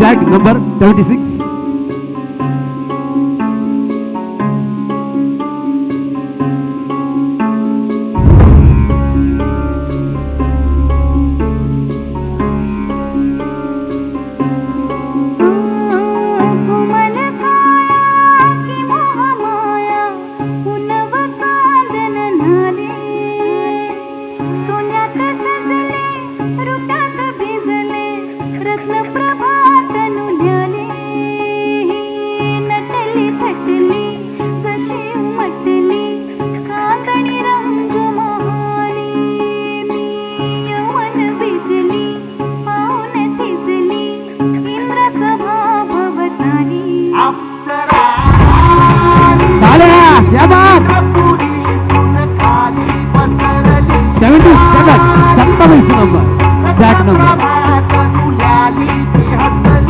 Tag number 76.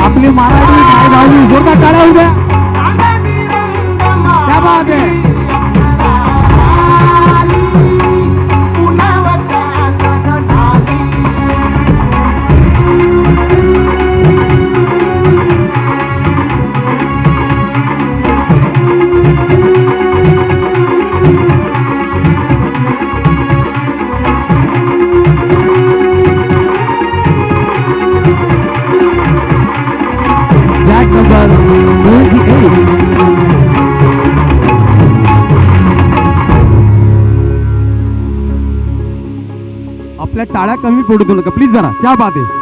आपली मराठी मायभावी जोरदार टाळ्या होऊ द्या. क्या बात है. आपल्या टाळ्या कमी पडू देऊ नका प्लीज जरा. क्या बात आहे.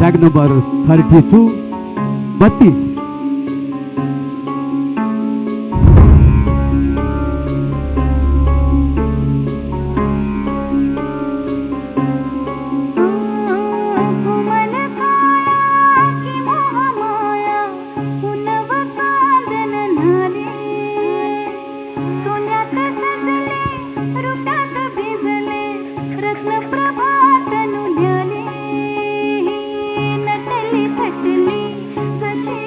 Tag number 32 32. नटली थटली जशी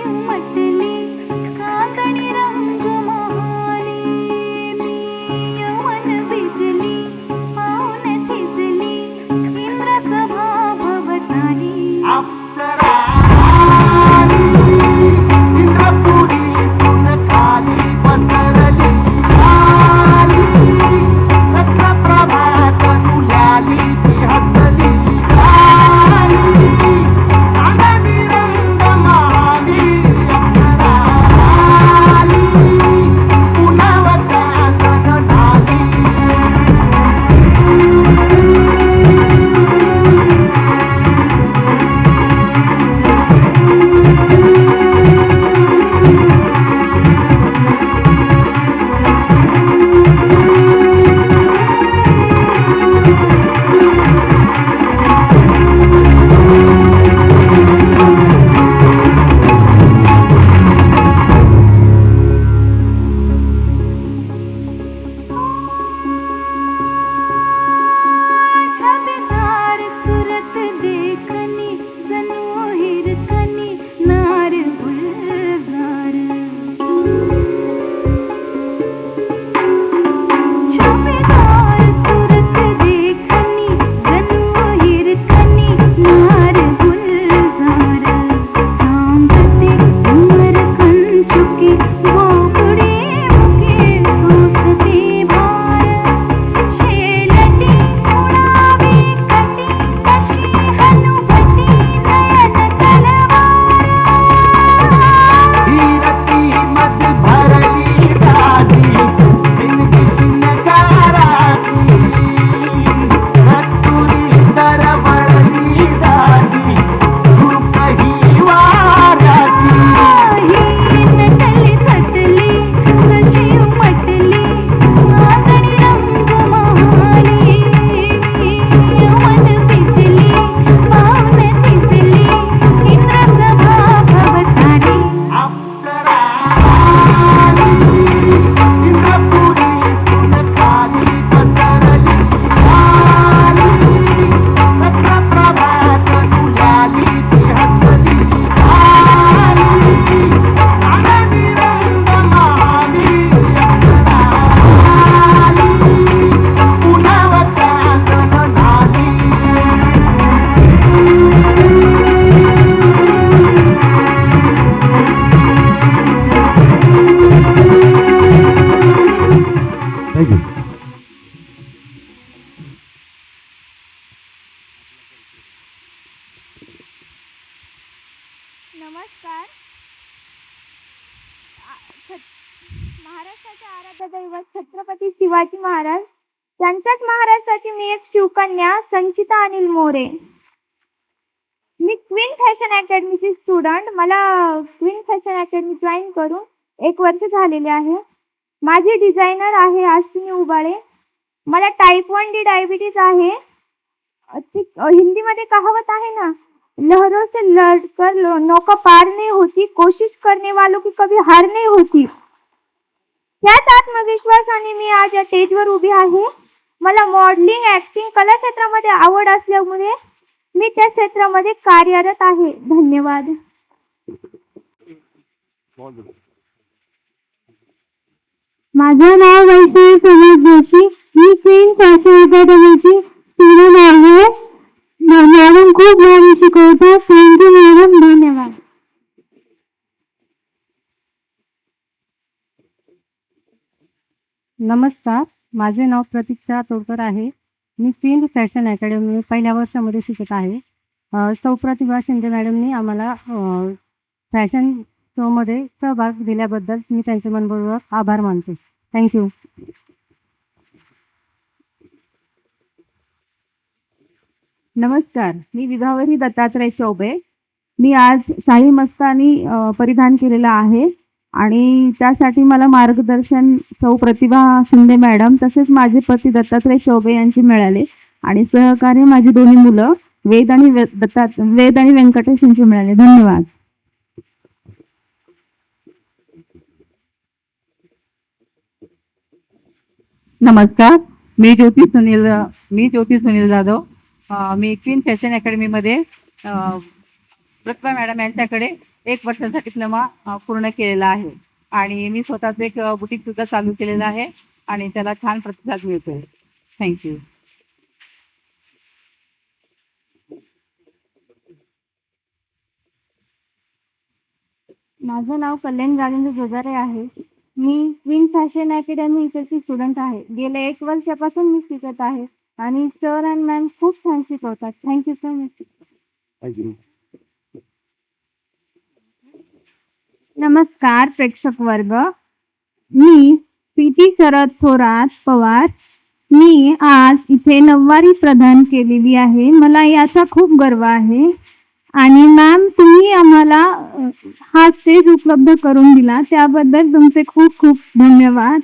थँक्यू. नमस्कार. महाराष्ट्राचे आराध्य दैवत छत्रपती शिवाजी महाराज, त्यांच्याच महाराष्ट्राची मी एक शिवकन्या संचिता अनिल मोरे. मी क्वीन फॅशन अकॅडमीची स्टुडंट. मला क्वीन फॅशन अकॅडमी जॉईन करून 1 वर्ष झालेले आहे. माझी डिझायनर आहे अश्विनी उबाळे. मला टाईप 1D डायबिटीज आहे. हिंदीमध्ये कहावत आहे ना, लहरों से लड़कर नौका पार नहीं होती, कोशिश करने वालों की कभी हार नहीं होती. त्याच आत्मविश्वासाने मी आज या स्टेजवर उभी आहे. मला मॉडेलिंग, ऍक्टिंग, कला क्षेत्रामध्ये आवड असल्यामुळे मी त्या क्षेत्रामध्ये कार्यरत आहे. धन्यवाद. माझं नाव वैष्णवी सुरेश जोशी. मी क्वीन फॅशन अकॅडमीची स्टुडंट आहे. मॅडम खूप भारी शिकवतात. Thank you madam. धन्यवाद. नमस्कार, माझे नाव प्रतीक्षा तोडकर आहे. मी क्वीन फॅशन अकॅडमी पहिल्या वर्षामध्ये शिकत आहे. सौ प्रतिभा शिंदे मॅडमनी आम्हाला फॅशन शोमध्ये सहभाग दिल्याबद्दल मी त्यांचे मनपूर्वक आभार मानते. थँक्यू. नमस्कार, मी विभावरी दत्तात्रय चौबे. मी आज शाही मस्तानी परिधान केलेला आहे आणि त्यासाठी मला मार्गदर्शन सौ प्रतिभा शिंदे मॅडम तसेच माझे पती दत्तात्रय चौबे यांचे मिळाले आणि सहकार्य माझी दोन्ही मुलं वेद आणि व्यंकटेश यांचे मिळाले. धन्यवाद. नमस्कार, मी ज्योती सुनील जाधव. मी क्वीन फॅशन अकॅडमीमध्ये प्रतिभा मॅडम यांच्याकडे 1 वर्षाचा डिप्लोमा पूर्ण केलेला आहे आणि मी स्वतःच एक बुटीक सुद्धा चालू केलेला आहे आणि त्याला छान प्रतिसाद मिळतोय. थँक्यू. माझं नाव कल्याण राजेंद्र जोजारे आहे. मी क्वीन फॅशन अकॅडमी इकडची स्टुडंट आहे. गेल्या 1 वर्षापासून मी शिकत आहे आणि सर अँड मॅम खूप छान शिकवतात. Thank you so much. थँक्यू. नमस्कार प्रेक्षक वर्ग. मी पीटी शरद थोरात पवार. मी आज इथे 9वारी प्रदान केलेली आहे. मला याचा खूप गर्व आहे आणि मॅम तुम्ही आम्हाला हा स्टेज उपलब्ध करून दिला त्याबद्दल तुमचे खूप खूप धन्यवाद.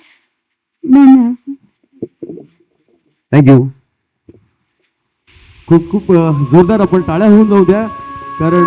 थँक्यू. खूप खूप जोरदार आपण टाळ्या होऊन जाऊ द्या, कारण